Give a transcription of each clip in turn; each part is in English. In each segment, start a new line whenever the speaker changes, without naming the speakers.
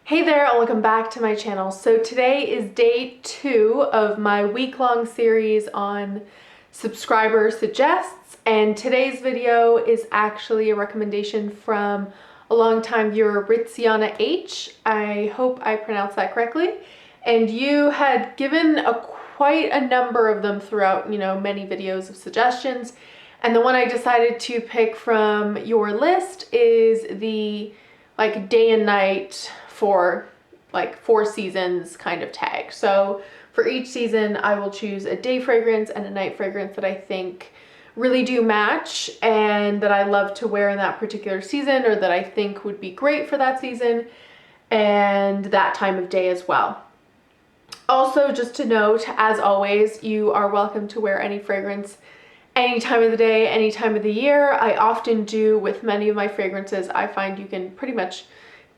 Hey there, and welcome back to my channel. So today is day 2 of my week-long series on subscriber suggests, and today's video is actually a recommendation from a longtime viewer, Ritziana H. I hope I pronounced that correctly. And you had given quite a number of them throughout, many videos of suggestions. And the one I decided to pick from your list is the day and night for 4 seasons kind of tag. So for each season, I will choose a day fragrance and a night fragrance that I think really do match and that I love to wear in that particular season, or that I think would be great for that season and that time of day as well. Also, just to note, as always, you are welcome to wear any fragrance any time of the day, any time of the year. I often do with many of my fragrances. I find you can pretty much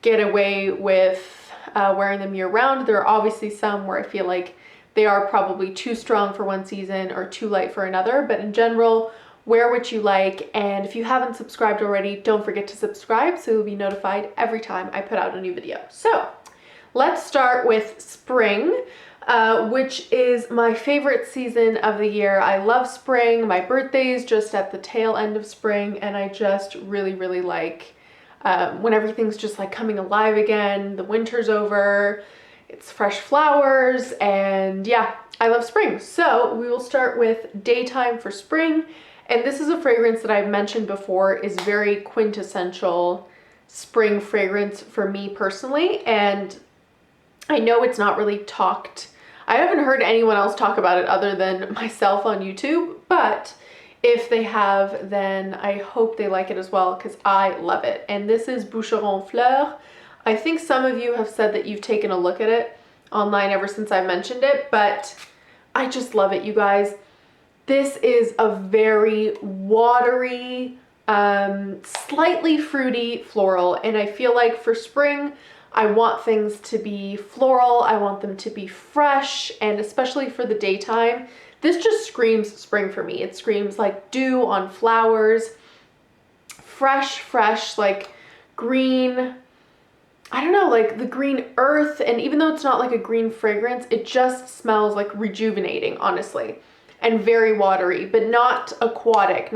get away with wearing them year-round. There are obviously some where I feel like they are probably too strong for one season or too light for another, but in general, wear what you like. And if you haven't subscribed already, don't forget to subscribe so you'll be notified every time I put out a new video. So let's start with spring, which is my favorite season of the year. I love spring. My birthday is just at the tail end of spring, and I just really like when everything's just coming alive again. The winter's over, it's fresh flowers, and yeah, I love spring. So we will start with daytime for spring, and this is a fragrance that I've mentioned before is very quintessential spring fragrance for me personally, and I know it's not really talked. I haven't heard anyone else talk about it other than myself on YouTube, but if they have, then I hope they like it as well, because I love it. And this is Boucheron Fleurs. I think some of you have said that you've taken a look at it online ever since I mentioned it, but I just love it, you guys. This is a very watery, slightly fruity floral, and I feel like for spring, I want things to be floral, I want them to be fresh, and especially for the daytime, this just screams spring for me. It screams like dew on flowers, fresh, like green, I don't know, like the green earth. And even though it's not like a green fragrance, it just smells like rejuvenating, honestly, and very watery, but not aquatic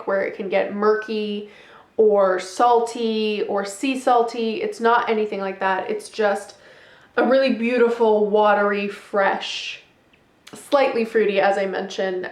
where it can get murky or salty or sea salty. It's not anything like that. It's just a really beautiful, watery, fresh, slightly fruity, as I mentioned,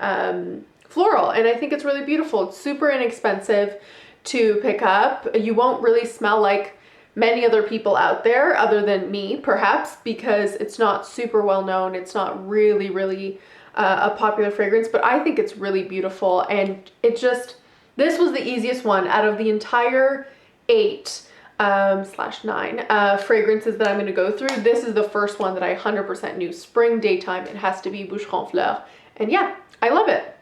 floral. And I think it's really beautiful. It's super inexpensive to pick up. You won't really smell like many other people out there other than me, perhaps, because it's not super well known. It's not really a popular fragrance, but I think it's really beautiful. And this was the easiest one out of the entire 8 / 9 fragrances that I'm going to go through. This is the first one that I 100% knew. Spring, daytime, it has to be Boucheron Fleurs. And yeah, I love it.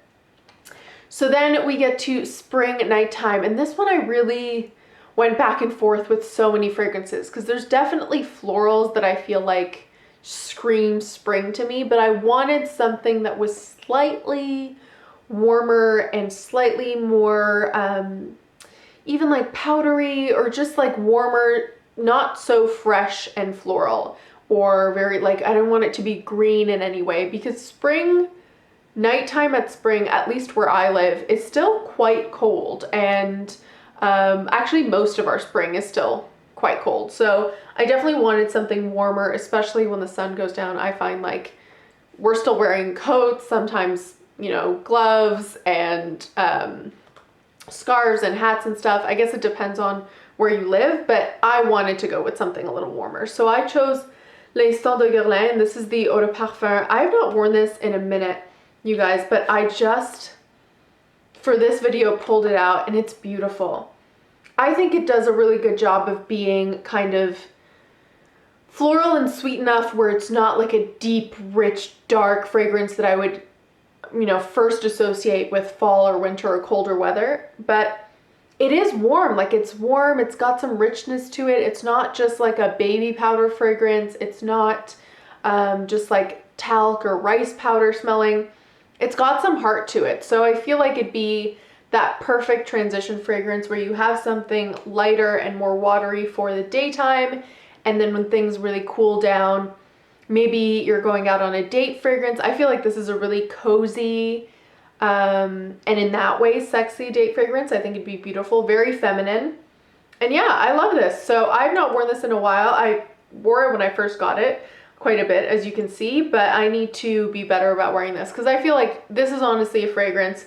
So then we get to spring, nighttime. And this one I really went back and forth with so many fragrances, because there's definitely florals that I feel like scream spring to me, but I wanted something that was slightly warmer and slightly more even like powdery, or just like warmer, not so fresh and floral, or very I don't want it to be green in any way, because spring, nighttime at spring, at least where I live, is still quite cold. And actually most of our spring is still quite cold. So I definitely wanted something warmer, especially when the sun goes down. I find we're still wearing coats, sometimes, gloves and scarves and hats and stuff. I guess it depends on where you live, but I wanted to go with something a little warmer. So I chose Les Sons de Guerlain. This is the eau de parfum. I have not worn this in a minute, you guys, but I just, for this video, pulled it out, and it's beautiful. I think it does a really good job of being kind of floral and sweet enough where it's not like a deep, rich, dark fragrance that I would first associate with fall or winter or colder weather, but it is warm. It's warm, it's got some richness to it. It's not just like a baby powder fragrance. It's not just like talc or rice powder smelling. It's got some heart to it. So I feel like it'd be that perfect transition fragrance where you have something lighter and more watery for the daytime, and then when things really cool down, maybe you're going out on a date fragrance. I feel like this is a really cozy, and in that way, sexy date fragrance. I think it'd be beautiful, very feminine. And yeah, I love this. So I've not worn this in a while. I wore it when I first got it quite a bit, as you can see, but I need to be better about wearing this because I feel like this is honestly a fragrance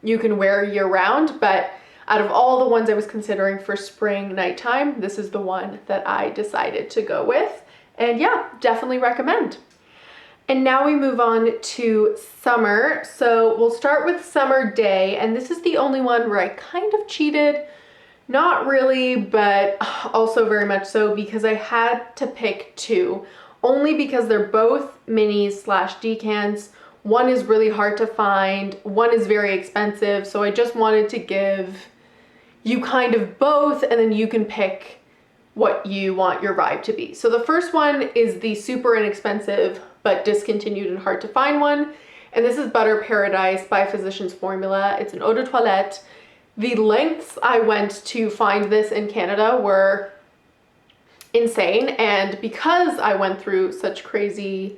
you can wear year round, but out of all the ones I was considering for spring nighttime, this is the one that I decided to go with. And yeah, definitely recommend. And now we move on to summer. So we'll start with Summer Day, and this is the only one where I kind of cheated. Not really, but also very much so because I had to pick two, only because they're both minis slash decants. One is really hard to find, one is very expensive, so I just wanted to give you kind of both, and then you can pick what you want your vibe to be. So the first one is the super inexpensive but discontinued and hard to find one, and this is Butter Paradise by Physicians Formula. It's an eau de toilette. The lengths I went to find this in Canada were insane, and because I went through such a crazy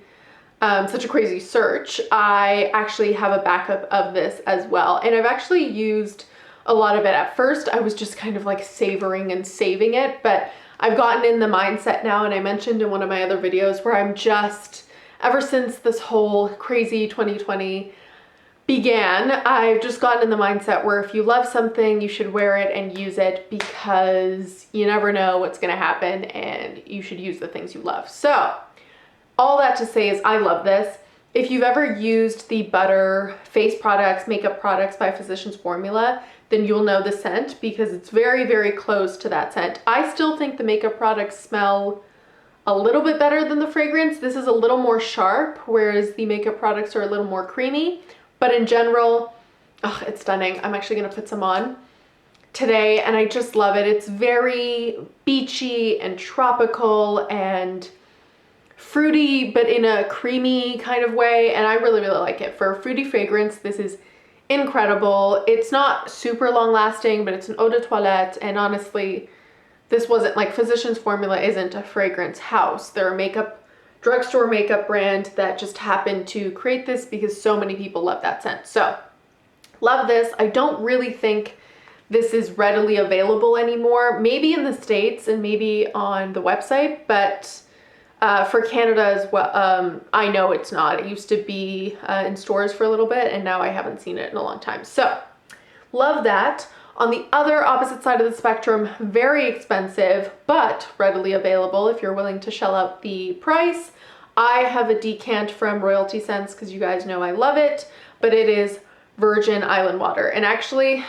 search, I actually have a backup of this as well, and I've actually used a lot of it. At first I was just kind of like savoring and saving it, but I've gotten in the mindset now, and I mentioned in one of my other videos where I'm just, ever since this whole crazy 2020 began, I've just gotten in the mindset where if you love something, you should wear it and use it, because you never know what's gonna happen, and you should use the things you love. So all that to say is I love this. If you've ever used the Butter face products, makeup products by Physicians Formula, then you'll know the scent because it's very, very close to that scent. I still think the makeup products smell a little bit better than the fragrance. This is a little more sharp, whereas the makeup products are a little more creamy. But in general, oh, it's stunning. I'm actually gonna put some on today, and I just love it. It's very beachy and tropical and fruity, but in a creamy kind of way, and I really, really like it. For a fruity fragrance, this is incredible. It's not super long lasting, but it's an eau de toilette, and honestly, this wasn't like, Physicians Formula isn't a fragrance house. They're a drugstore makeup brand that just happened to create this because so many people love that scent. So love this. I don't really think this is readily available anymore, maybe in the States and maybe on the website, but for Canada as well, I know it's not. It used to be in stores for a little bit, and now I haven't seen it in a long time. So love that. On the other opposite side of the spectrum, very expensive, but readily available if you're willing to shell out the price. I have a decant from Royalty Scents because you guys know I love it, but it is Virgin Island Water. And actually,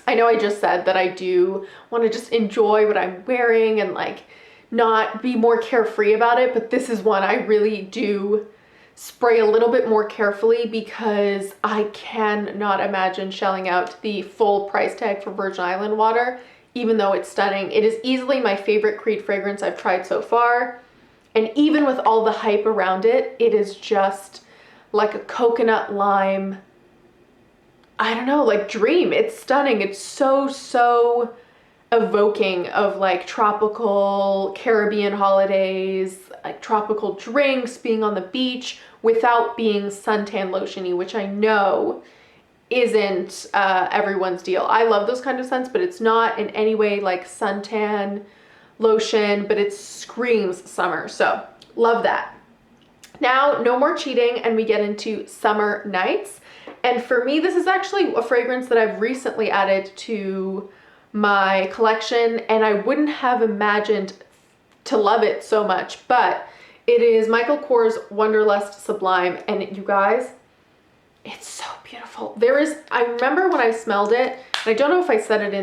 I know I just said that I do want to just enjoy what I'm wearing and like not be more carefree about it, but this is one I really do spray a little bit more carefully because I cannot imagine shelling out the full price tag for Virgin Island Water, even though it's stunning. It is easily my favorite Creed fragrance I've tried so far, and even with all the hype around it, it is just like a coconut lime, I don't know, like dream. It's stunning. It's so evoking of like tropical Caribbean holidays, like tropical drinks, being on the beach without being suntan lotiony, which I know isn't everyone's deal. I love those kind of scents, but it's not in any way like suntan lotion, but it screams summer. So love that. Now, no more cheating, and we get into Summer Nights. And for me, this is actually a fragrance that I've recently added to my collection, and I wouldn't have imagined to love it so much, but it is Michael Kors Wanderlust Sublime, and you guys, it's so beautiful. I remember when I smelled it, and I don't know if I said it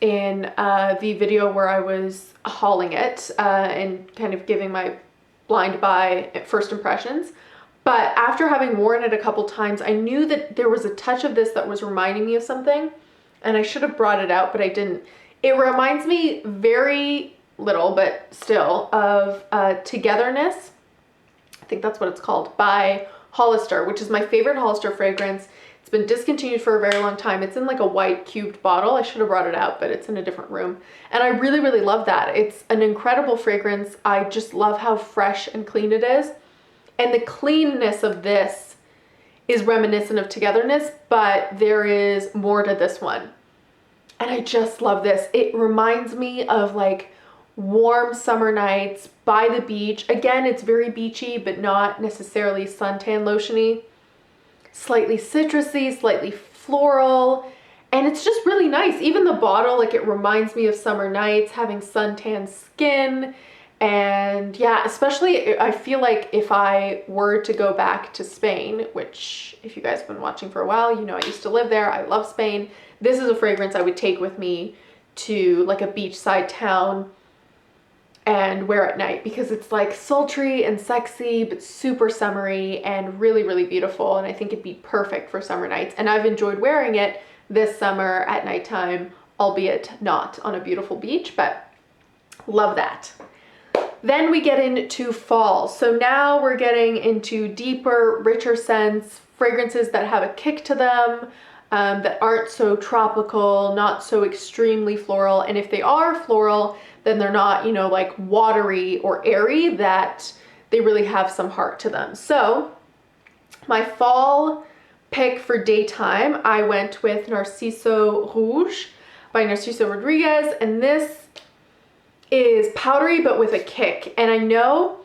in the video where I was hauling it and kind of giving my blind buy first impressions, but after having worn it a couple times, I knew that there was a touch of this that was reminding me of something, and I should have brought it out, but I didn't. It reminds me very little, but still, of Togetherness. I think that's what it's called, by Hollister, which is my favorite Hollister fragrance. It's It's been discontinued for a very long time. It's in like a white cubed bottle. I should have brought it out, but it's in a different room. And I really, really love that. It's an incredible fragrance. I just love how fresh and clean it is. And the cleanness of this is reminiscent of Togetherness, but there is more to this one. And I just love this. It reminds me of like warm summer nights by the beach. Again, it's very beachy, but not necessarily suntan lotiony. Slightly citrusy, slightly floral, and it's just really nice. Even the bottle, like, it reminds me of summer nights, having suntan skin. And yeah, especially I feel like if I were to go back to Spain, which if you guys have been watching for a while, you know I used to live there. I love Spain. This is a fragrance I would take with me to like a beachside town and wear at night, because it's like sultry and sexy but super summery and really, really beautiful. And I think it'd be perfect for summer nights. And I've enjoyed wearing it this summer at nighttime, albeit not on a beautiful beach, but love that. Then we get into fall. So now we're getting into deeper, richer scents, fragrances that have a kick to them, that aren't so tropical, not so extremely floral. And if they are floral, then they're not, you know, like watery or airy, that they really have some heart to them. So my fall pick for daytime, I went with Narciso Rouge by Narciso Rodriguez. And this is powdery, but with a kick. And I know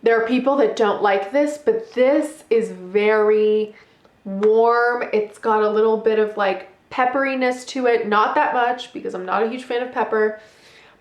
there are people that don't like this, but this is very warm. It's got a little bit of like pepperiness to it. Not that much, because I'm not a huge fan of pepper.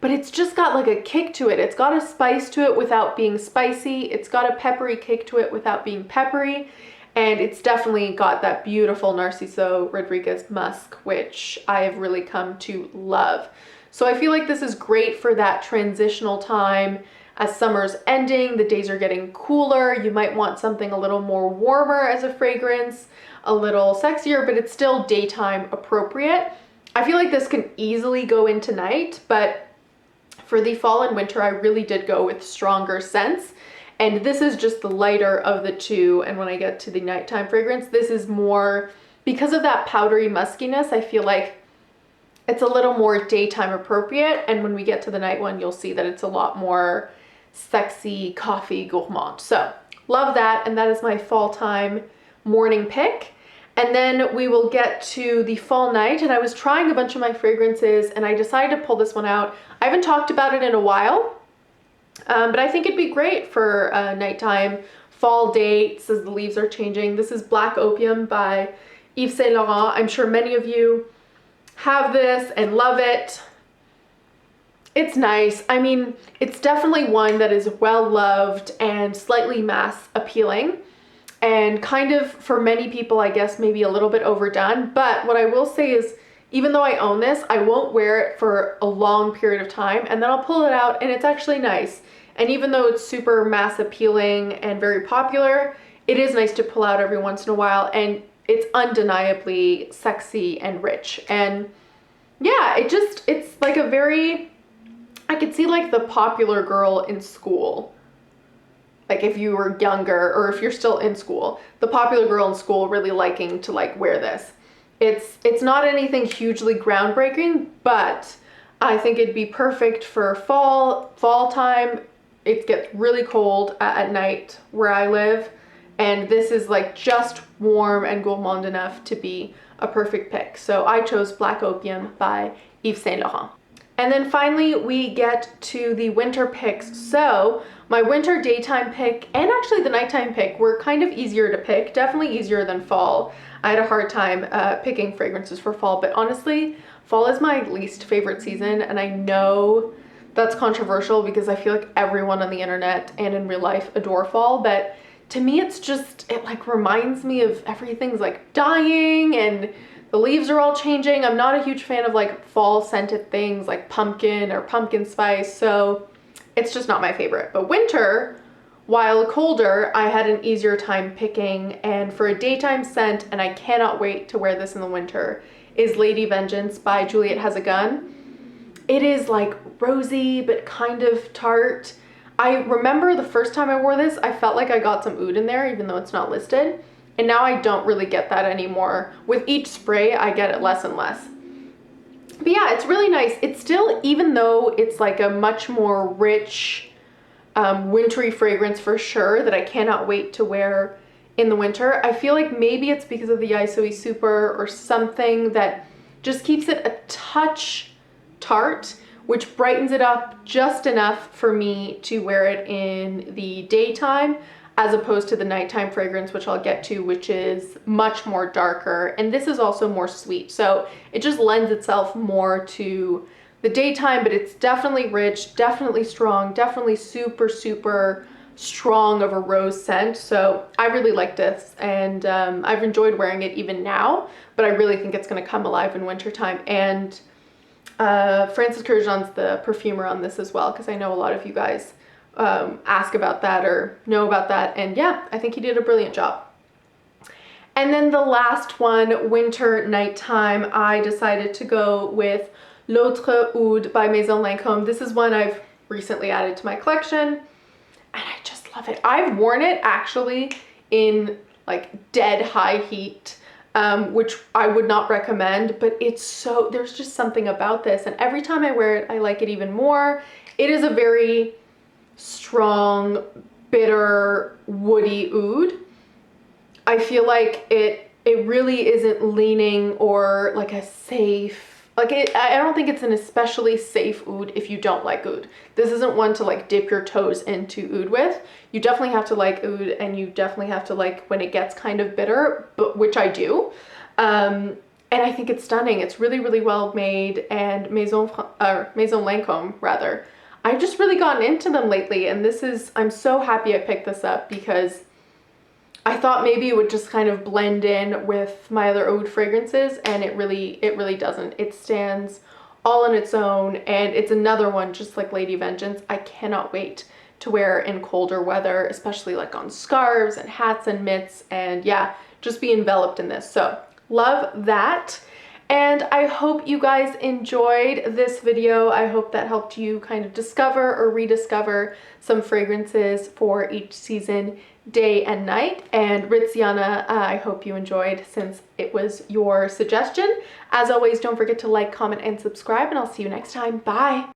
But it's just got like a kick to it. It's got a spice to it without being spicy. It's got a peppery kick to it without being peppery. And it's definitely got that beautiful Narciso Rodriguez musk, which I have really come to love. So I feel like this is great for that transitional time. As summer's ending, the days are getting cooler. You might want something a little more warmer as a fragrance, a little sexier, but it's still daytime appropriate. I feel like this can easily go into night, but for the fall and winter, I really did go with stronger scents. And this is just the lighter of the two. And when I get to the nighttime fragrance, this is more, because of that powdery muskiness, I feel like it's a little more daytime appropriate. And when we get to the night one, you'll see that it's a lot more sexy, coffee, gourmand. So love that. And that is my fall time morning pick. And then we will get to the fall night, and I was trying a bunch of my fragrances and I decided to pull this one out. I haven't talked about it in a while, but I think it'd be great for nighttime fall dates as the leaves are changing. This is Black Opium by Yves Saint Laurent. I'm sure many of you have this and love it. It's nice. I mean, it's definitely one that is well loved and slightly mass appealing. And kind of, for many people, I guess, maybe a little bit overdone. But what I will say is, even though I own this, I won't wear it for a long period of time, and then I'll pull it out and it's actually nice. And even though it's super mass appealing and very popular, it is nice to pull out every once in a while, and it's undeniably sexy and rich. And yeah, it's like a very, I could see like the popular girl in school. Like if you were younger, or if you're still in school, the popular girl in school really liking to like wear this. It's not anything hugely groundbreaking, but I think it'd be perfect for fall time. It gets really cold at night where I live, and this is like just warm and gourmand enough to be a perfect pick. So I chose Black Opium by Yves Saint Laurent. And then finally we get to the winter picks. So my winter daytime pick and actually the nighttime pick were kind of easier to pick, definitely easier than fall. I had a hard time picking fragrances for fall, but honestly, fall is my least favorite season. And I know that's controversial because I feel like everyone on the internet and in real life adore fall, but to me it's just, it like reminds me of everything's like dying and the leaves are all changing. I'm not a huge fan of like fall scented things like pumpkin or pumpkin spice, so it's just not my favorite. But winter, while colder, I had an easier time picking, and for a daytime scent, and I cannot wait to wear this in the winter, is Lady Vengeance by Juliette Has a Gun. It is like rosy but kind of tart. I remember the first time I wore this, I felt like I got some oud in there even though it's not listed. And now I don't really get that anymore. With each spray, I get it less and less. But yeah, it's really nice. It's still, even though it's like a much more rich, wintry fragrance for sure that I cannot wait to wear in the winter, I feel like maybe it's because of the ISOE Super or something that just keeps it a touch tart, which brightens it up just enough for me to wear it in the daytime, as opposed to the nighttime fragrance, which I'll get to, which is much more darker. And this is also more sweet. So it just lends itself more to the daytime, but it's definitely rich, definitely strong, definitely super, super strong of a rose scent. So I really like this, and I've enjoyed wearing it even now, but I really think it's gonna come alive in wintertime. And Francis Kurkdjian's the perfumer on this as well, because I know a lot of you guys ask about that or know about that, and yeah, I think he did a brilliant job. And then the last one, winter nighttime, I decided to go with L'Autre Oud by Maison Lancome. This is one I've recently added to my collection, and I just love it. I've worn it actually in like dead high heat, which I would not recommend, but it's so, there's just something about this, and every time I wear it, I like it even more. It is a very strong, bitter, woody oud. I feel like it really isn't leaning or like a safe, like I don't think it's an especially safe oud if you don't like oud. This isn't one to like dip your toes into oud with. You definitely have to like oud, and you definitely have to like when it gets kind of bitter, but which I do. And I think it's stunning. It's really, really well made, and Maison Lancome rather, I've just really gotten into them lately, and this is, I'm so happy I picked this up because I thought maybe it would just kind of blend in with my other oud fragrances, and it really doesn't. It stands all on its own, and it's another one just like Lady Vengeance I cannot wait to wear in colder weather, especially like on scarves and hats and mitts, and yeah, just be enveloped in this. So love that. And I hope you guys enjoyed this video. I hope that helped you kind of discover or rediscover some fragrances for each season, day and night. And Riziana, I hope you enjoyed since it was your suggestion. As always, don't forget to like, comment, and subscribe, and I'll see you next time. Bye!